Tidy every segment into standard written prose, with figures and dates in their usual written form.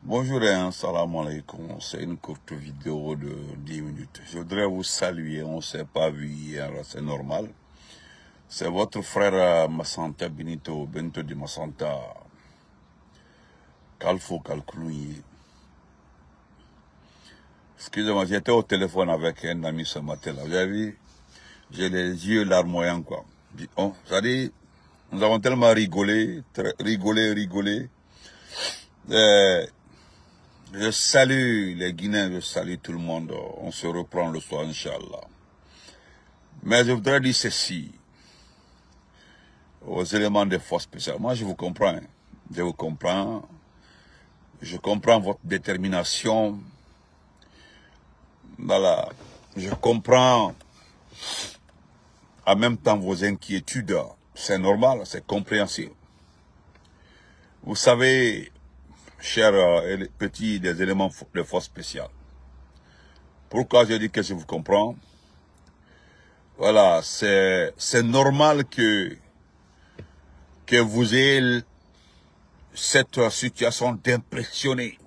Bonjour et salam alaikum. C'est une courte vidéo de 10 minutes. Je voudrais vous saluer. On ne s'est pas vu hier, c'est normal. C'est votre frère Massanta Benito di Massanta Kalfo Kalkouloui. Excusez-moi, j'étais au téléphone avec un ami ce matin-là. Vous avez vu, j'ai les yeux larmoyants, quoi. Oh, c'est-à-dire, nous avons tellement rigolé. Je salue les Guinéens, je salue tout le monde. On se reprend le soir, Inch'Allah. Mais je voudrais dire ceci aux éléments des forces spéciales. Moi, je vous comprends. Je vous comprends. Je comprends votre détermination. Voilà. Je comprends en même temps vos inquiétudes. C'est normal, c'est compréhensible. Vous savez, chers petits des éléments de force spéciales, pourquoi je dis que je vous comprends? Voilà, c'est normal que vous ayez cette situation d'impressionner.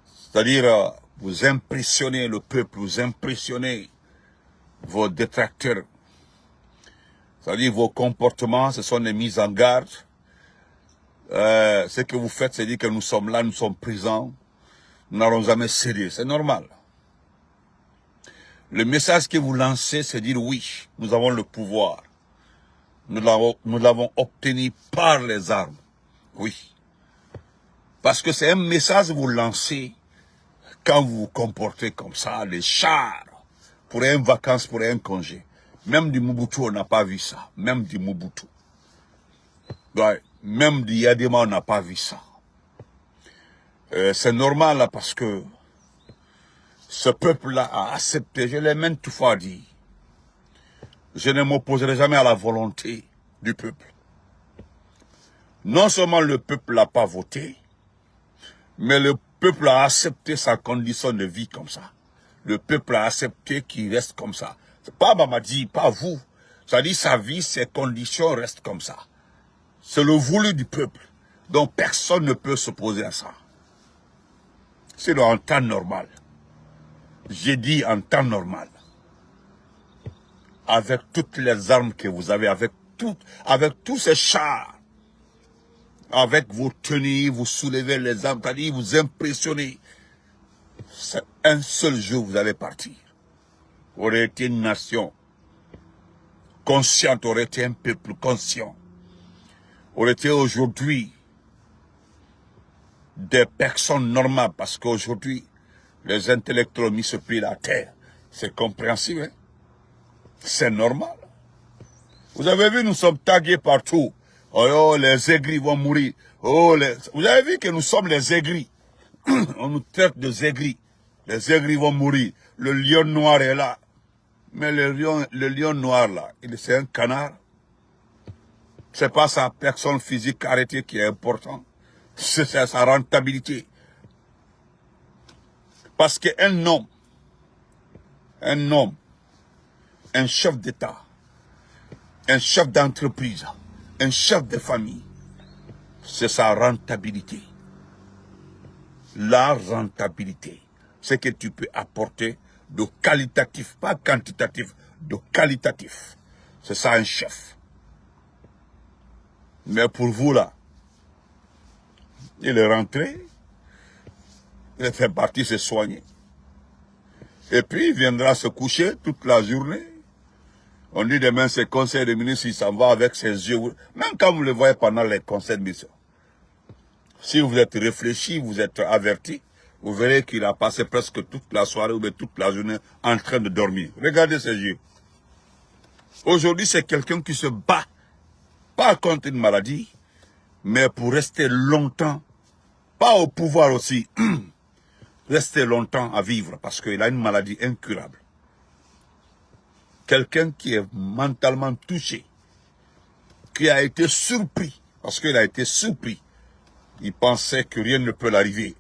C'est-à-dire, vous impressionnez le peuple, vous impressionnez vos détracteurs. C'est-à-dire, vos comportements, ce sont des mises en garde. Ce que vous faites, c'est dire que nous sommes là, nous sommes présents. Nous n'allons jamais céder, c'est normal. Le message que vous lancez, c'est dire oui, nous avons le pouvoir. Nous l'avons obtenu par les armes. Oui. Parce que c'est un message que vous lancez quand vous vous comportez comme ça, les chars, pour une vacance, pour un congé. Même du Mobutu, on n'a pas vu ça. Même du Mobutu. Ouais. Même du Yadema, on n'a pas vu ça. C'est normal là, parce que ce peuple-là a accepté, je l'ai même tout fois dit, je ne m'opposerai jamais à la volonté du peuple. Non seulement le peuple n'a pas voté, mais le peuple a accepté sa condition de vie comme ça. Le peuple a accepté qu'il reste comme ça. C'est pas Mamadi, pas vous. Ça dit sa vie, ses conditions restent comme ça. C'est le voulu du peuple. Donc personne ne peut s'opposer à ça. C'est en temps normal. J'ai dit en temps normal. Avec toutes les armes que vous avez, avec tous ces chars, avec vos tenues, vous soulevez les armes, c'est-à-dire vous impressionnez. C'est un seul jour vous allez partir. Vous aurez été une nation consciente, aurait été un peuple conscient. Aurait été aujourd'hui des personnes normales, parce qu'aujourd'hui, les intellectuels ont mis ce pied à terre. C'est compréhensible, hein? C'est normal. Vous avez vu, nous sommes tagués partout. Oh, les aigris vont mourir. Oh, vous avez vu que nous sommes les aigris. On nous traite de aigris. Les aigris vont mourir. Le lion noir est là. Mais le lion noir là, c'est un canard. C'est pas sa personne physique arrêtée qui est important. C'est sa rentabilité. Parce qu'un homme, un chef d'État, un chef d'entreprise, un chef de famille, c'est sa rentabilité. La rentabilité, c'est que tu peux apporter de qualitatif, pas quantitatif, de qualitatif. C'est ça un chef. Mais pour vous là, il est rentré, il est fait partie se soigner. Et puis il viendra se coucher toute la journée. On dit demain c'est conseil de ministre, il s'en va avec ses yeux. Même quand vous le voyez pendant les conseils de ministre. Si vous êtes réfléchi, vous êtes averti, vous verrez qu'il a passé presque toute la soirée ou toute la journée en train de dormir. Regardez ses yeux. Aujourd'hui, c'est quelqu'un qui se bat, pas contre une maladie, mais pour rester longtemps, pas au pouvoir aussi, rester longtemps à vivre, parce qu'il a une maladie incurable. Quelqu'un qui est mentalement touché, qui a été surpris, parce qu'il a été surpris. Il pensait que rien ne peut l'arriver.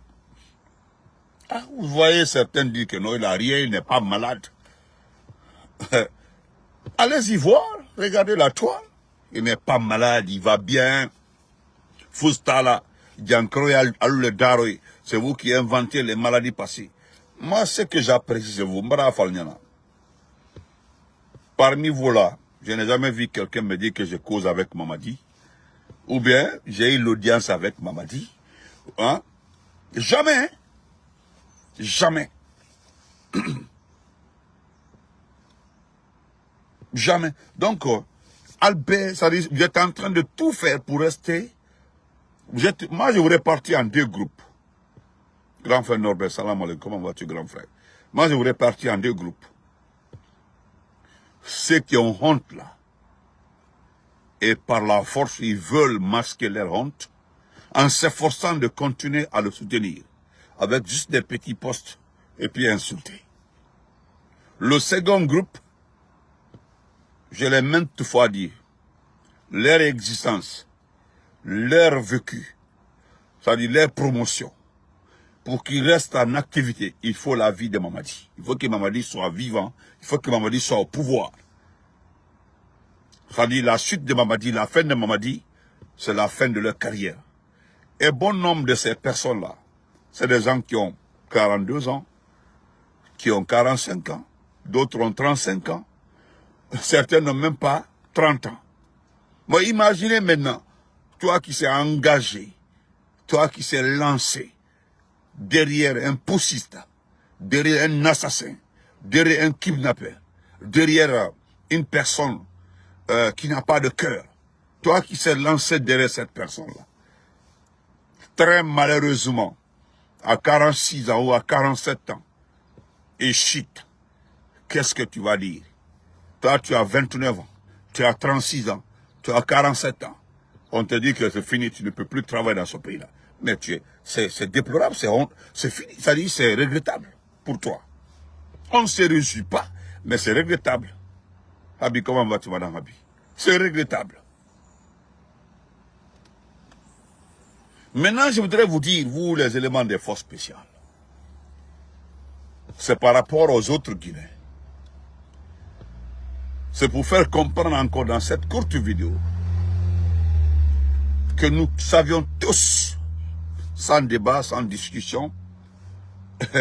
Ah, vous voyez certains dire que non, il n'a rien, il n'est pas malade. Allez-y voir, regardez la toile. Il n'est pas malade, il va bien. Fustala, Diankroy al le Daroy. C'est vous qui inventez les maladies passées. Moi, ce que j'apprécie, c'est vous. Parmi vous là, je n'ai jamais vu quelqu'un me dire que je cause avec Mamadi. Ou bien, j'ai eu l'audience avec Mamadi. Hein? Jamais. Hein? Jamais. Jamais. Donc, Albert, ça dit, vous êtes en train de tout faire pour rester. Moi, je voudrais partir en deux groupes. Grand frère Norbert, salam alaikum, comment vas-tu, grand frère? Moi, je voudrais partir en deux groupes. Ceux qui ont honte là, et par la force, ils veulent masquer leur honte, en s'efforçant de continuer à le soutenir, avec juste des petits postes, et puis insulter. Le second groupe, je l'ai maintes fois dit, leur existence, leur vécu, c'est-à-dire leur promotion, pour qu'ils restent en activité, il faut la vie de Mamadi. Il faut que Mamadi soit vivant, il faut que Mamadi soit au pouvoir. C'est-à-dire la suite de Mamadi, la fin de Mamadi, c'est la fin de leur carrière. Et bon nombre de ces personnes-là, c'est des gens qui ont 42 ans, qui ont 45 ans, d'autres ont 35 ans, certains n'ont même pas 30 ans. Moi, imaginez maintenant, toi qui s'est engagé, toi qui s'est lancé derrière un poussiste, derrière un assassin, derrière un kidnappeur, derrière une personne qui n'a pas de cœur, toi qui s'est lancé derrière cette personne-là, très malheureusement, à 46 ans ou à 47 ans, et shit, qu'est-ce que tu vas dire? Toi, tu as 29 ans, tu as 36 ans, tu as 47 ans. On te dit que c'est fini, tu ne peux plus travailler dans ce pays-là. Mais c'est déplorable, c'est fini, ça dit c'est regrettable pour toi. On ne se réjouit pas, mais c'est regrettable. Abi, comment vas-tu, madame Abi? C'est regrettable. Maintenant, je voudrais vous dire, vous, les éléments des forces spéciales, c'est par rapport aux autres Guinéens. C'est pour faire comprendre encore dans cette courte vidéo que nous savions tous, sans débat, sans discussion,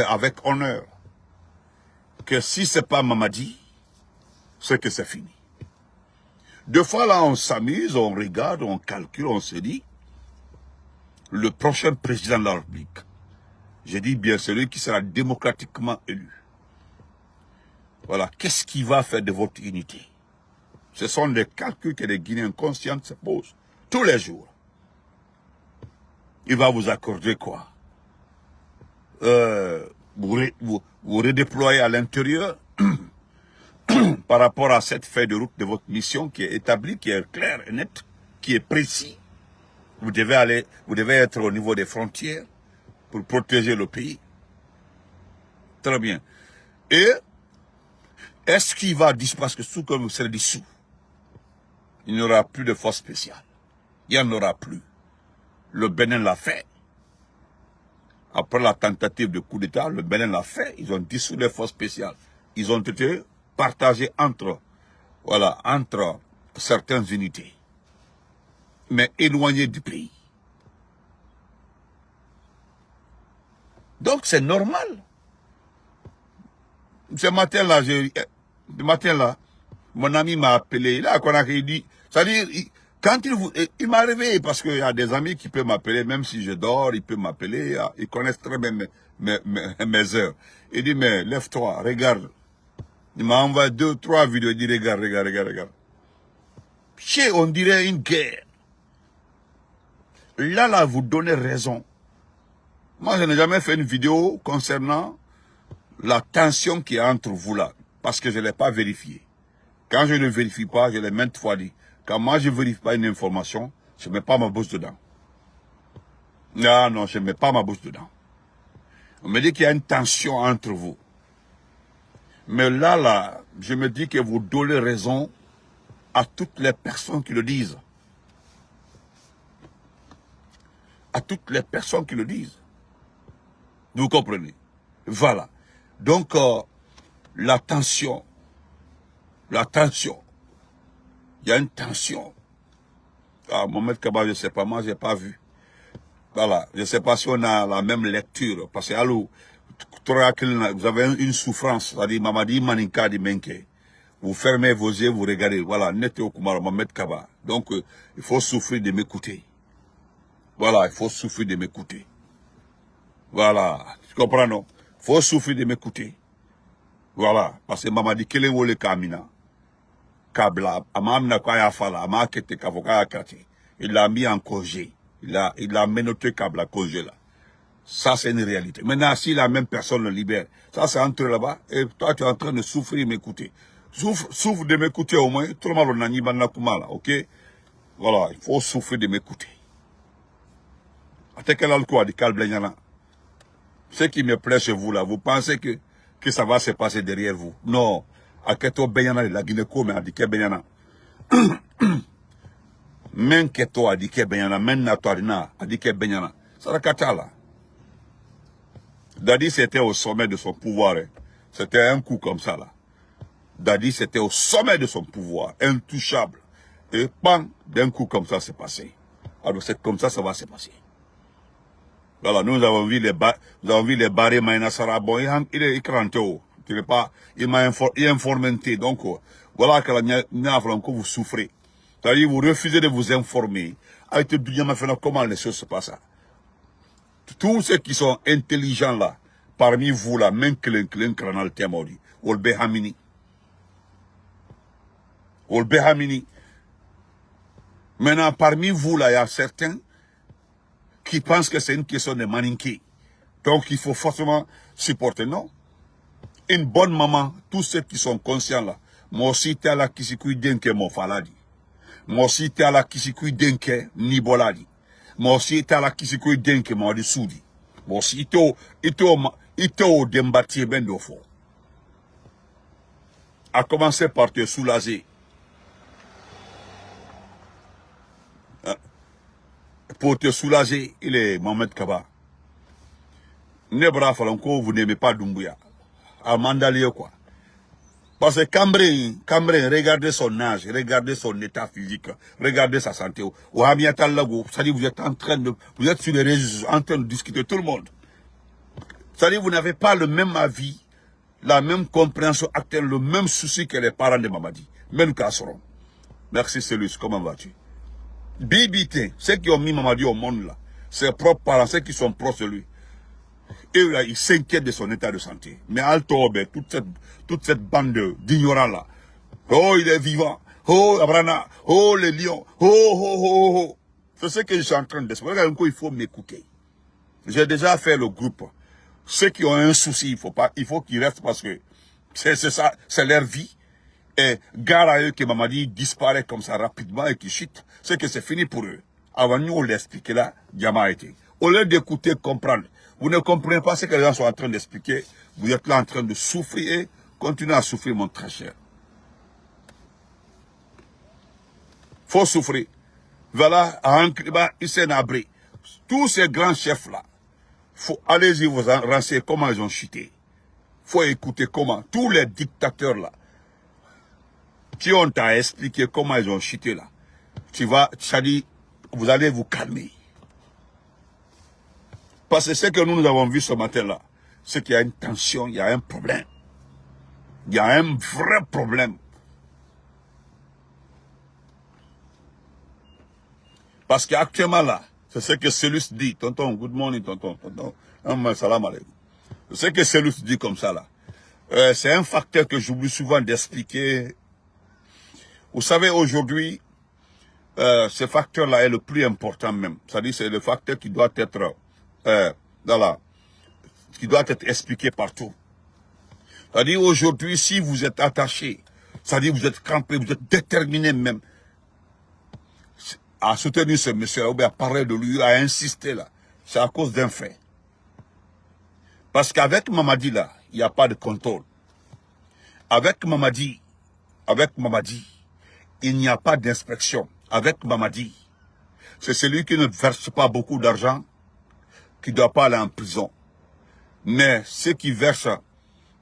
avec honneur, que si ce n'est pas Mamadi, c'est que c'est fini. Deux fois là, on s'amuse, on regarde, on calcule, on se dit, le prochain président de la République, je dis bien celui qui sera démocratiquement élu. Voilà, qu'est-ce qu'il va faire de votre unité? Ce sont des calculs que les Guinéens conscients se posent tous les jours. Il va vous accorder quoi? Vous redéployer à l'intérieur par rapport à cette feuille de route de votre mission qui est établie, qui est claire et nette, qui est précis. Vous devez être au niveau des frontières pour protéger le pays. Très bien. Et est-ce qu'il va disparaître? Parce que sous comme vous serez dissous, il n'y aura plus de force spéciale. Il n'y en aura plus. Le Bénin l'a fait. Après la tentative de coup d'État, le Bénin l'a fait. Ils ont dissous les forces spéciales. Ils ont été partagés entre certaines unités, mais éloignés du pays. Donc c'est normal. Ce matin-là, mon ami m'a appelé. Là, il dit, c'est-à-dire, quand il m'a réveillé, parce qu'il y a des amis qui peuvent m'appeler, même si je dors, ils peuvent m'appeler, ils connaissent très bien mes heures. Il dit, mais lève-toi, regarde. Il m'a envoyé 2 ou 3 vidéos, il dit, regarde. On dirait une guerre. Là, vous donnez raison. Moi, je n'ai jamais fait une vidéo concernant la tension qui est entre vous là, parce que je ne l'ai pas vérifié. Quand je ne vérifie pas, je l'ai maintes fois dit. Quand moi je ne vérifie pas une information, je ne mets pas ma bouche dedans. Non, je ne mets pas ma bouche dedans. On me dit qu'il y a une tension entre vous. Mais là, je me dis que vous donnez raison à toutes les personnes qui le disent. À toutes les personnes qui le disent. Vous comprenez? Voilà. Donc, la tension. Il y a une tension. Ah, Mohamed Kaba, je ne sais pas, moi, je n'ai pas vu. Voilà, je ne sais pas si on a la même lecture, parce que allô, vous avez une souffrance, c'est-à-dire Mamadi Maninka di Menke. Vous fermez vos yeux, vous regardez, voilà, Nete Okumara, Mohamed Kaba. Donc, il faut souffrir de m'écouter. Voilà, il faut souffrir de m'écouter. Voilà, tu comprends, non? Il faut souffrir de m'écouter. Voilà, parce que Mamadi Kele Wole Kamina, Kabla, Amamna Kwaya Fala, Amakete Kavoka Kati, il l'a mis en congé. Il a menotté Kabla congé là. Ça, c'est une réalité. Maintenant, si la même personne le libère, ça, c'est entre là-bas, et toi, tu es en train de souffrir de m'écouter. Souffre de m'écouter au moins, tout le monde n'a ni banakuma là, ok? Voilà, il faut souffrir de m'écouter. Ce qui me plaît chez vous là, vous pensez que ça va se passer derrière vous. Non. Aketo Benyana, la Guinée-Co, mais Adike Benyana. Men Keto Adike Benyana, men Natorina, Adike Benyana. Ça la kata là. Dadi c'était au sommet de son pouvoir. Hein. C'était un coup comme ça là. Dadi c'était au sommet de son pouvoir, intouchable. Et bang, d'un coup comme ça c'est passé. Alors c'est comme ça va se passer. Voilà, nous avons vu les barrés Maïna Sara. Bon, il est écranté. Il m'a informé. Donc, voilà que vous souffrez. C'est-à-dire, vous refusez de vous informer. Avec le comment les choses se passent. Tous ceux qui sont intelligents là, parmi vous là, même que le canal Temodi, Olbe Hamini. Maintenant, parmi vous là, il y a certains qui pensent que c'est une question de maninki. Donc, il faut forcément supporter. Non. Une bonne maman, tous ceux qui sont conscients là, moi aussi, t'es à la kisikui denke mon faladi. Moi aussi, t'es à la kisikui denke niboladi. Moi aussi, t'es à la kisikui denke mon de soudi. Moi aussi, ito dembati ben d'ofo. A commencer par te soulager. Pour te soulager, il est Mohamed Kaba. Nebra Falanko, vous n'aimez pas Doumbouya. À Mandalier, quoi. Parce que Cambrin, regardez son âge, regardez son état physique, regardez sa santé. Ou Amiatalago, c'est-à-dire vous êtes vous êtes sur les réseaux en train de discuter tout le monde. C'est-à-dire vous n'avez pas le même avis, la même compréhension actuelle, le même souci que les parents de Mamadi. Même Kasseron. Merci Célus, comment vas-tu? BBT, ceux qui ont mis Mamadi au monde là, ses propres parents, ceux qui sont proches de lui. Et là, il s'inquiète de son état de santé. Mais Altobe, toute cette bande d'ignorants là. Oh, il est vivant. Oh, Abrana. Oh, les lions. Oh. C'est ce que je suis en train d'expliquer. Il faut m'écouter. J'ai déjà fait le groupe. Ceux qui ont un souci, il faut qu'ils restent parce que c'est ça, c'est leur vie. Et gare à eux que Mamadi disparaît comme ça rapidement et qu'ils chutent. C'est que c'est fini pour eux. Avant nous, on l'expliquait là, Diama a été. Au lieu d'écouter, comprendre. Vous ne comprenez pas ce que les gens sont en train d'expliquer. Vous êtes là en train de souffrir et continuez à souffrir, mon très cher. Faut souffrir. Voilà, à Ankriba, Isenabri. Tous ces grands chefs-là, allez-y vous renseigner comment ils ont chuté. Faut écouter comment. Tous les dictateurs-là, qui ont à expliquer comment ils ont chuté là. Vous allez vous calmer. Parce que ce que nous avons vu ce matin-là, c'est qu'il y a une tension, il y a un problème. Il y a un vrai problème. Parce qu'actuellement là, c'est ce que Célus dit. Tonton, good morning, tonton. Salam alaikum. C'est ce que Célus dit comme ça là. C'est un facteur que j'oublie souvent d'expliquer. Vous savez, aujourd'hui, ce facteur-là est le plus important même. C'est-à-dire c'est le facteur qui doit être qui doit être expliqué partout. C'est-à-dire aujourd'hui, si vous êtes attaché, c'est-à-dire vous êtes campé, vous êtes déterminé même à soutenir ce monsieur, ou bien à parler de lui, à insister là, c'est à cause d'un fait. Parce qu'avec Mamadi là, il n'y a pas de contrôle. Avec Mamadi, il n'y a pas d'inspection. Avec Mamadi, c'est celui qui ne verse pas beaucoup d'argent qui ne doit pas aller en prison. Mais ceux qui versent,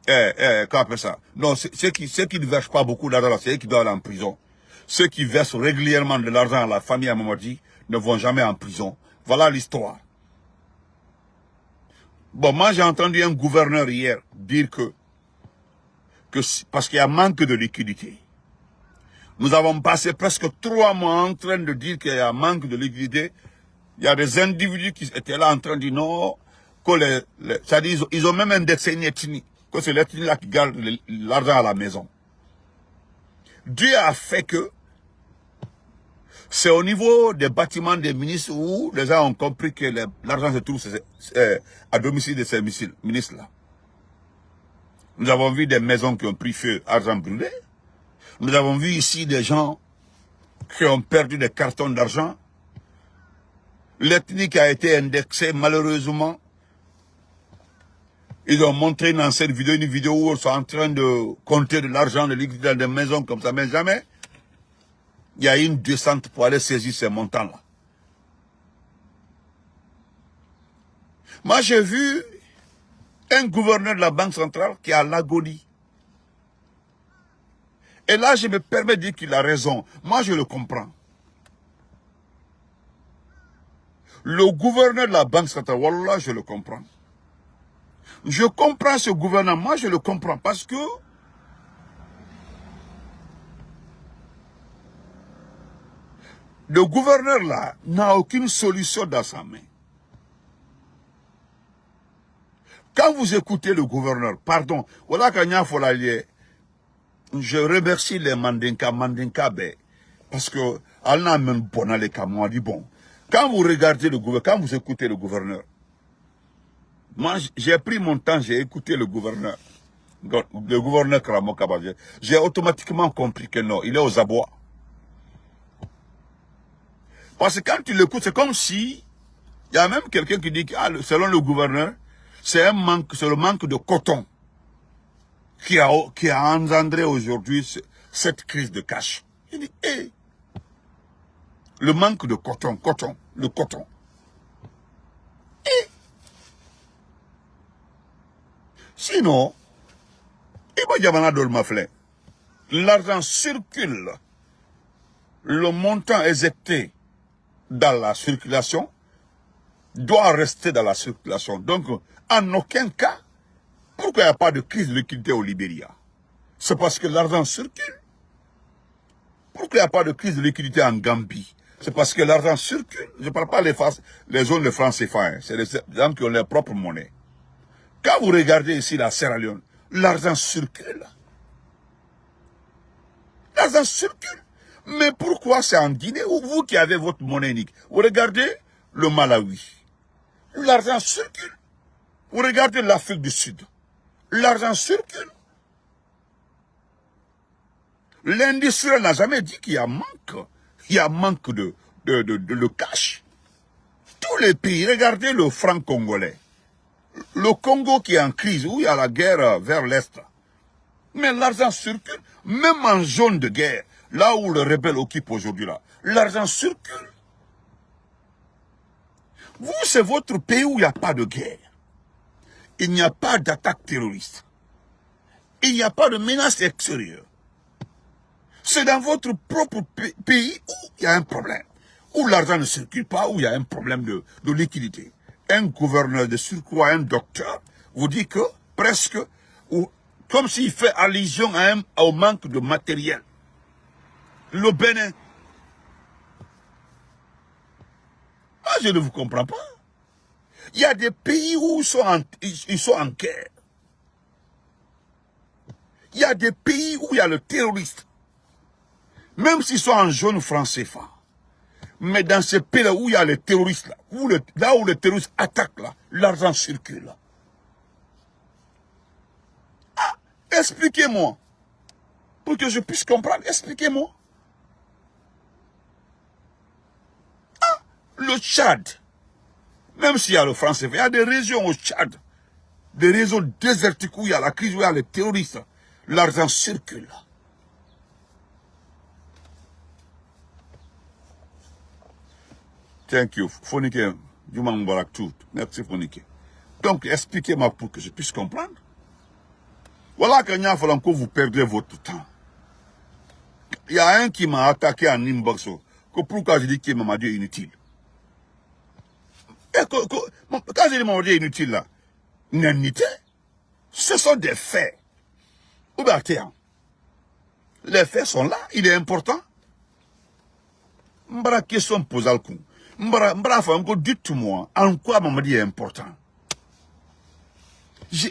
comment appelle ça? Non, ceux qui ne versent pas beaucoup d'argent, c'est eux qui doivent aller en prison. Ceux qui versent régulièrement de l'argent à la famille à Mamadi ne vont jamais en prison. Voilà l'histoire. Bon, moi j'ai entendu un gouverneur hier dire que parce qu'il y a manque de liquidité. Nous avons passé presque 3 mois en train de dire qu'il y a manque de liquidité. Il y a des individus qui étaient là en train de dire non, que c'est-à-dire ils ont même indexé une ethnie, que c'est l'ethnie là qui garde l'argent à la maison. Dieu a fait que c'est au niveau des bâtiments des ministres où les gens ont compris que l'argent se trouve à domicile de ces ministres-là. Nous avons vu des maisons qui ont pris feu, argent brûlé. Nous avons vu ici des gens qui ont perdu des cartons d'argent. L'ethnie qui a été indexée, malheureusement, ils ont montré dans cette vidéo, une vidéo où ils sont en train de compter de l'argent, de liquider dans des maisons comme ça, mais jamais il y a une descente pour aller saisir ces montants-là. Moi, j'ai vu un gouverneur de la Banque centrale qui a l'agonie. Et là, je me permets de dire qu'il a raison. Moi, je le comprends. Le gouverneur de la Banque centrale, wallah, je le comprends. Je comprends ce gouvernement, moi je le comprends parce que le gouverneur là n'a aucune solution dans sa main. Quand vous écoutez le gouverneur, pardon, voilà Kanya Folalier, je remercie les Mandinka, parce que Allah même bon les Kamwa dit bon. Quand vous regardez le gouverneur, quand vous écoutez le gouverneur, moi j'ai pris mon temps, j'ai écouté le gouverneur Kramo Kabadje. J'ai automatiquement compris que non, il est aux abois. Parce que quand tu l'écoutes, c'est comme si, il y a même quelqu'un qui dit que selon le gouverneur, c'est le manque de coton qui a engendré aujourd'hui cette crise de cash. Il dit, hey, le manque de coton, le coton. Et sinon, l'argent circule, le montant éjecté dans la circulation doit rester dans la circulation. Donc, en aucun cas, pourquoi il n'y a pas de crise de liquidité au Libéria? C'est parce que l'argent circule. Pourquoi il n'y a pas de crise de liquidité en Gambie? C'est parce que l'argent circule. Je ne parle pas les zones de francs CFA, hein. C'est les gens qui ont leur propre monnaie. Quand vous regardez ici la Sierra Leone, l'argent circule. L'argent circule. Mais pourquoi c'est en Guinée où vous qui avez votre monnaie unique? Vous regardez le Malawi. L'argent circule. Vous regardez l'Afrique du Sud. L'argent circule. L'industriel n'a jamais dit qu'il y a manque. Il y a manque de cash. Tous les pays, regardez le franc congolais. Le Congo qui est en crise, où il y a la guerre vers l'Est. Mais l'argent circule, même en zone de guerre, là où le rebelle occupe aujourd'hui là. L'argent circule. Vous, c'est votre pays où il n'y a pas de guerre. Il n'y a pas d'attaque terroriste. Il n'y a pas de menace extérieure. C'est dans votre propre pays où il y a un problème. Où l'argent ne circule pas, où il y a un problème de liquidité. Un gouverneur de surcroît, un docteur, vous dit que presque, comme s'il fait allusion au manque de matériel. Le Bénin. Ah, je ne vous comprends pas. Il y a des pays où ils sont en guerre. Il y a des pays où il y a le terroriste. Même s'ils sont en jaune franc CFA. Mais dans ces pays-là où il y a les terroristes, là où les terroristes attaquent, l'argent circule. Là. Ah, expliquez-moi. Pour que je puisse comprendre, expliquez-moi. Ah, le Tchad. Même s'il y a le franc CFA, il y a des régions au Tchad. Des régions désertiques où il y a la crise, où il y a les terroristes. L'argent circule. Thank you. Fonike, Juman Mbarak tout. Merci Fonike. Donc, expliquez-moi pour que je puisse comprendre. Voilà qu'il y a fallu que vous perdez votre temps. Il y a un qui m'a attaqué en inbox. Que pourquoi je dis qu'il m'a dit inutile. Et quand je dis m'a dit inutile là, Nénité. Ce sont des faits. Ouvertement. Les faits sont là, il est important. M'bara question pose al coup. M'bara fango dites-moi en quoi Mamadi est important.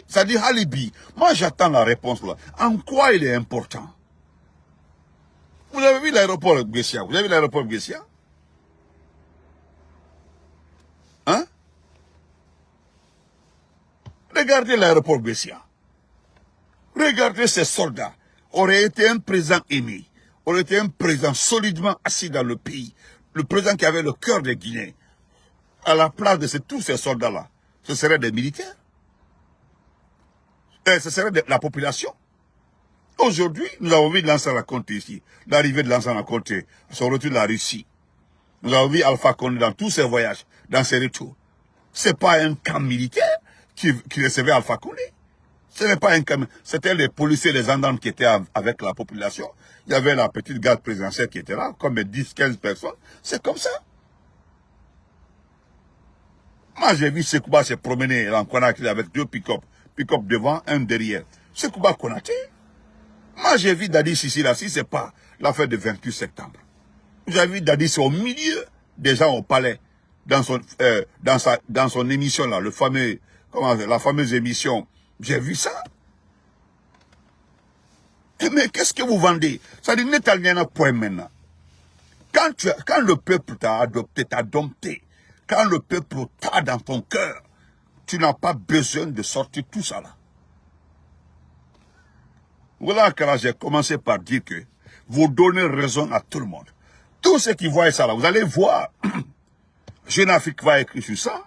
Ça dit Halibi. Moi j'attends la réponse là. En quoi il est important? Vous avez vu l'aéroport Guessia? Vous avez vu l'aéroport Guessia? Hein? Regardez l'aéroport Guessia. Regardez ces soldats. Aurait été un président aimé. Aurait été un président solidement assis dans le pays. Le président qui avait le cœur des Guinéens. À la place de tous ces soldats-là, ce seraient des militaires. Et ce serait de la population. Aujourd'hui, nous avons vu Lansana Conté ici. L'arrivée de Lansana Conté, son retour de la Russie. Nous avons vu Alpha Condé dans tous ses voyages, dans ses retours. C'est pas un camp militaire qui recevait Alpha Condé. Ce n'est pas un camp. C'était les policiers, les gendarmes qui étaient avec la population. Il y avait la petite garde présidentielle qui était là, comme 10, 15 personnes. C'est comme ça. Moi, j'ai vu Sekouba se promener en Conakry avec 2 pick-up. Pick-up devant, un derrière. Sekouba Konaté. Moi, j'ai vu Dadis ici, là, si c'est pas l'affaire du 28 septembre. J'ai vu Dadis au milieu des gens au palais, dans son émission, là, la fameuse émission. J'ai vu ça. Mais qu'est-ce que vous vendez? Ça dit, Netanyana point maintenant. Quand le peuple t'a adopté, t'a dompté, quand le peuple t'a dans ton cœur, tu n'as pas besoin de sortir tout ça là. Voilà que là, j'ai commencé par dire que vous donnez raison à tout le monde. Tous ceux qui voient ça là, vous allez voir. Jeune Afrique va écrire sur ça.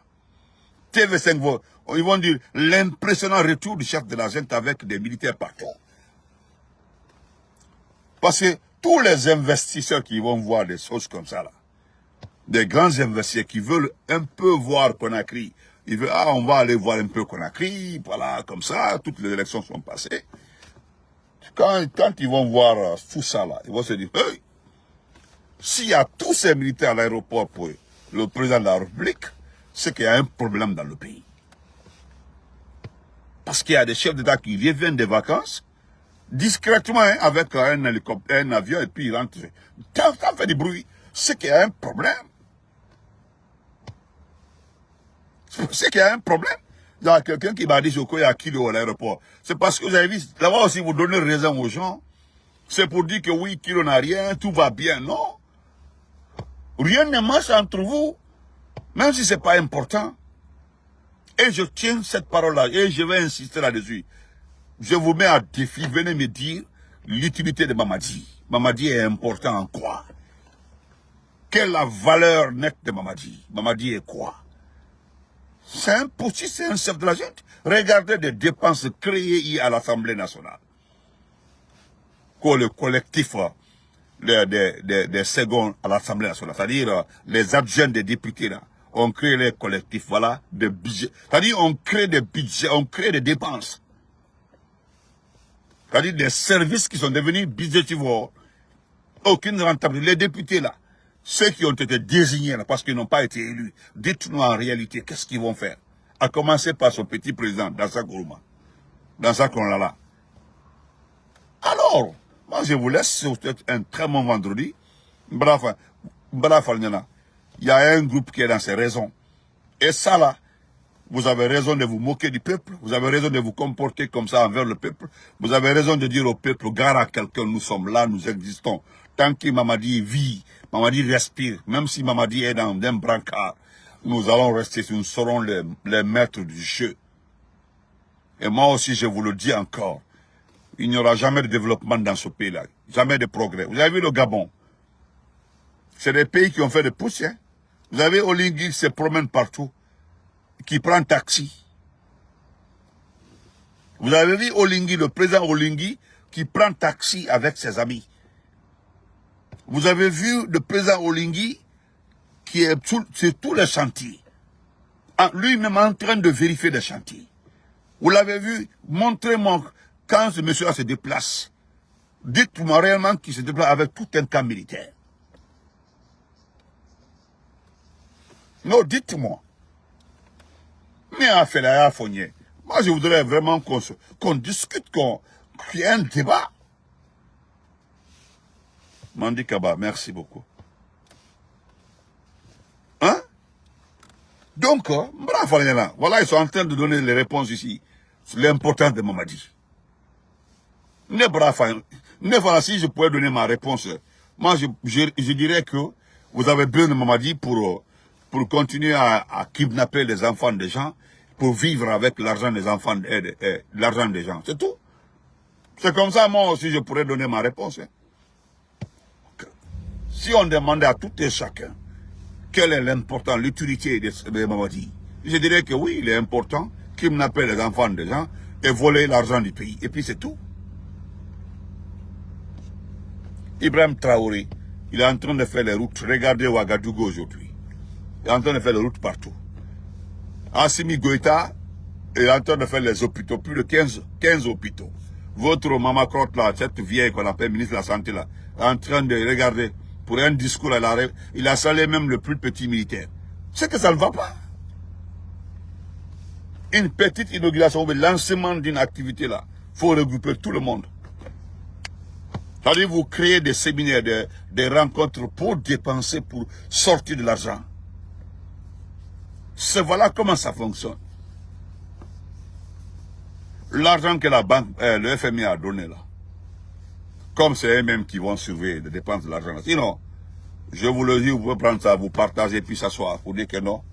TV5 ils vont dire l'impressionnant retour du chef de la junte avec des militaires partout. Parce que tous les investisseurs qui vont voir des choses comme ça là, des grands investisseurs qui veulent un peu voir Conakry, ils veulent, on va aller voir un peu Conakry, voilà, comme ça, toutes les élections sont passées. Quand ils vont voir tout ça là, ils vont se dire, hey, s'il y a tous ces militaires à l'aéroport pour le président de la République, c'est qu'il y a un problème dans le pays. Parce qu'il y a des chefs d'État qui reviennent des vacances, discrètement, hein, avec un hélicoptère, un avion, et puis ils rentrent. Ça fait du bruit. C'est qu'il y a un problème. C'est qu'il y a un problème. Il y a quelqu'un qui m'a dit, il y a Kilo à l'aéroport. C'est parce que vous avez vu, là-bas aussi, vous donnez raison aux gens. C'est pour dire que oui, Kilo n'a rien, tout va bien. Non. Rien ne marche entre vous, même si ce n'est pas important. Et je tiens cette parole-là, et je vais insister là-dessus. Je vous mets à défi, venez me dire l'utilité de Mamadi. Mamadi est important en quoi? Quelle est la valeur nette de Mamadi? Mamadi est quoi? C'est un postier, c'est un chef de la junte. Regardez des dépenses créées à l'Assemblée nationale. Que le collectif des secondes à l'Assemblée nationale, c'est-à-dire les adjoints des députés là, on crée les collectifs, voilà, des budgets. C'est-à-dire on crée des budgets, on crée des dépenses. C'est-à-dire des services qui sont devenus budgétivores. Aucune rentabilité. Les députés là, ceux qui ont été désignés là, parce qu'ils n'ont pas été élus, dites-nous en réalité qu'est-ce qu'ils vont faire. À commencer par son petit président, Dansa Kourouma. Dansa Kourouma. Alors, moi je vous laisse, c'est un très bon vendredi. Bravo, il y a un groupe qui est dans ses raisons. Et ça là, vous avez raison de vous moquer du peuple, vous avez raison de vous comporter comme ça envers le peuple, vous avez raison de dire au peuple, gare à quelqu'un, nous sommes là, nous existons. Tant que Mamadi vit, Mamadi respire, même si Mamadi est dans un brancard, nous allons rester, nous serons les maîtres du jeu. Et moi aussi, je vous le dis encore, il n'y aura jamais de développement dans ce pays-là, jamais de progrès. Vous avez vu le Gabon, c'est des pays qui ont fait des pousses, hein. Vous avez Olingi qui se promène partout, qui prend taxi. Vous avez vu Olingi, le président Olingi, qui prend taxi avec ses amis. Vous avez vu le président Olingi qui est sur tous les chantiers. Lui-même en train de vérifier les chantiers. Vous l'avez vu, montrez-moi quand ce monsieur-là se déplace. Dites-moi réellement qu'il se déplace avec tout un camp militaire. Non, dites-moi. Mais à faire la fonnier. Moi, je voudrais vraiment qu'on discute, qu'il y ait un débat. Mandi Kaba, merci beaucoup. Hein? Donc, voilà, ils sont en train de donner les réponses ici sur l'importance de Mamadi. Voilà, si je pouvais donner ma réponse, moi, je dirais que vous avez besoin de Mamadi pour continuer à kidnapper les enfants des gens, pour vivre avec l'argent des enfants, l'argent des gens. C'est tout. C'est comme ça, moi aussi, je pourrais donner ma réponse. Hein. Si on demandait à tout et chacun quelle est l'importance, l'utilité de Mamadi, je dirais que oui, il est important kidnapper les enfants des gens et voler l'argent du pays. Et puis c'est tout. Ibrahim Traoré, il est en train de faire les routes. Regardez Ouagadougou aujourd'hui. Il est en train de faire les routes partout. Assimi Goïta est en train de faire les hôpitaux, plus de 15 hôpitaux. Votre maman Crotte là, cette vieille qu'on appelle ministre de la Santé là, est en train de regarder pour un discours, il a salé même le plus petit militaire. C'est que ça ne va pas. Une petite inauguration, le lancement d'une activité là, il faut regrouper tout le monde. C'est-à-dire vous créez des séminaires, des rencontres pour dépenser, pour sortir de l'argent. Voilà comment ça fonctionne. L'argent que la banque, le FMI a donné là, comme c'est eux-mêmes qui vont surveiller les dépenses de l'argent. Sinon, je vous le dis, vous pouvez prendre ça, vous partager, puis s'asseoir pour dire que non.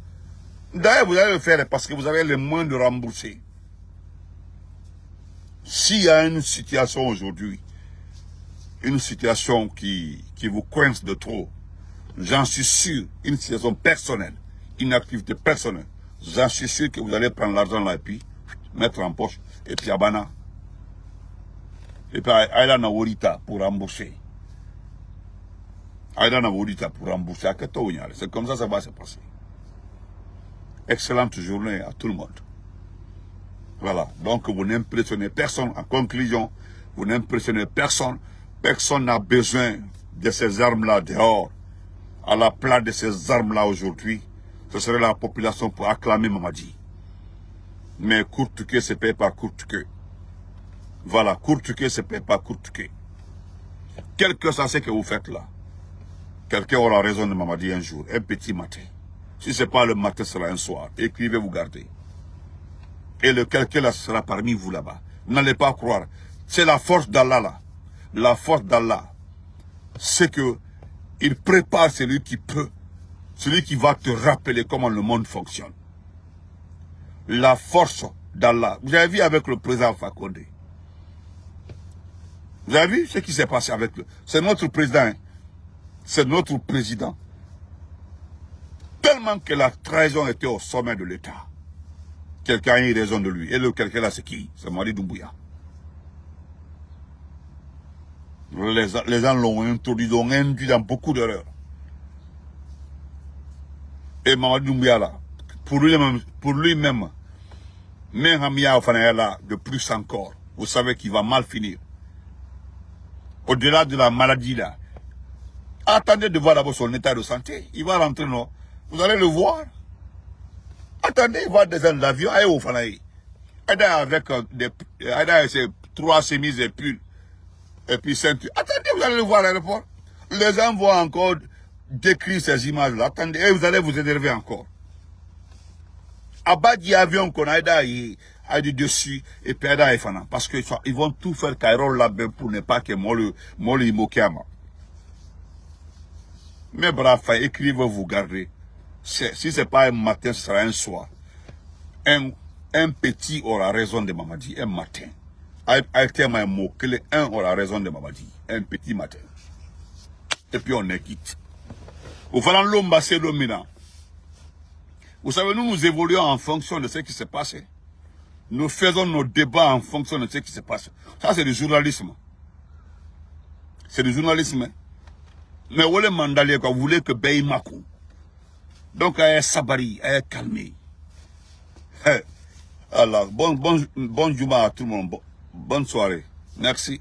D'ailleurs, vous allez le faire parce que vous avez les moyens de rembourser. S'il y a une situation aujourd'hui, une situation qui vous coince de trop, j'en suis sûr, une situation personnelle, une activité personnelle, j'en suis sûr que vous allez prendre l'argent là et puis mettre en poche, et puis abana. Et puis Aïla Naworita pour rembourser. Aïla Naworita pour rembourser. C'est comme ça va se passer. Excellente journée à tout le monde. Voilà. Donc vous n'impressionnez personne. En conclusion, vous n'impressionnez personne. Personne n'a besoin de ces armes-là dehors. À la place de ces armes-là aujourd'hui, ce serait la population pour acclamer Mamadi. Mais courte queue se paye par courte queue. Voilà, courte queue se paye par courte queue. Quel que soit ce que vous faites là, quelqu'un aura raison de Mamadi un jour, un petit matin. Si ce n'est pas le matin, ce sera un soir. Écrivez, vous gardez. Et le quelqu'un là sera parmi vous là-bas. N'allez pas croire. C'est la force d'Allah là. La force d'Allah, c'est que il prépare celui qui peut, celui qui va te rappeler comment le monde fonctionne. La force d'Allah. Vous avez vu avec le président Fakonde. Vous avez vu ce qui s'est passé avec lui? C'est notre président. Hein? C'est notre président. Tellement que la trahison était au sommet de l'État. Quelqu'un a eu raison de lui. Et le quelqu'un là, c'est qui? C'est Mamadi Doumbouya. Les gens l'ont introduit, l'ont induit dans beaucoup d'erreurs. Et Mamadi Doumbouya là, pour lui-même, même Hamia Ofanaya de plus encore, vous savez qu'il va mal finir. Au-delà de la maladie là, attendez de voir d'abord son état de santé. Il va rentrer, non? Vous allez le voir. Attendez, il va descendre l'avion, et au Fanaï. Avec ses 3 chemises et pulls, et puis ceinture. Attendez, vous allez le voir à l'aéroport. Les gens vont encore décrire ces images-là. Attendez, et vous allez vous énerver encore. Abadi avion qu'on a dit dessus, et puis parce qu'ils vont tout faire Cairo là-bas pour ne pas que moi le moquema. Mais bref, écrivez, vous gardez. Si ce n'est pas un matin, ce sera un soir. Un petit aura raison de Mamadi, un matin. Un aura raison de Mamadi, un petit matin. Et puis on est quitte. Au Falan Lomba, c'est dominant. Vous savez, nous évoluons en fonction de ce qui s'est passé. Nous faisons nos débats en fonction de ce qui se passe. Ça, c'est du journalisme. C'est du journalisme. Mais vous voulez mandaler, vous voulez que Beymakou. Donc, elle est sabari, elle est calmée. Alors, bon jour à tout le monde. Bonne soirée. Merci.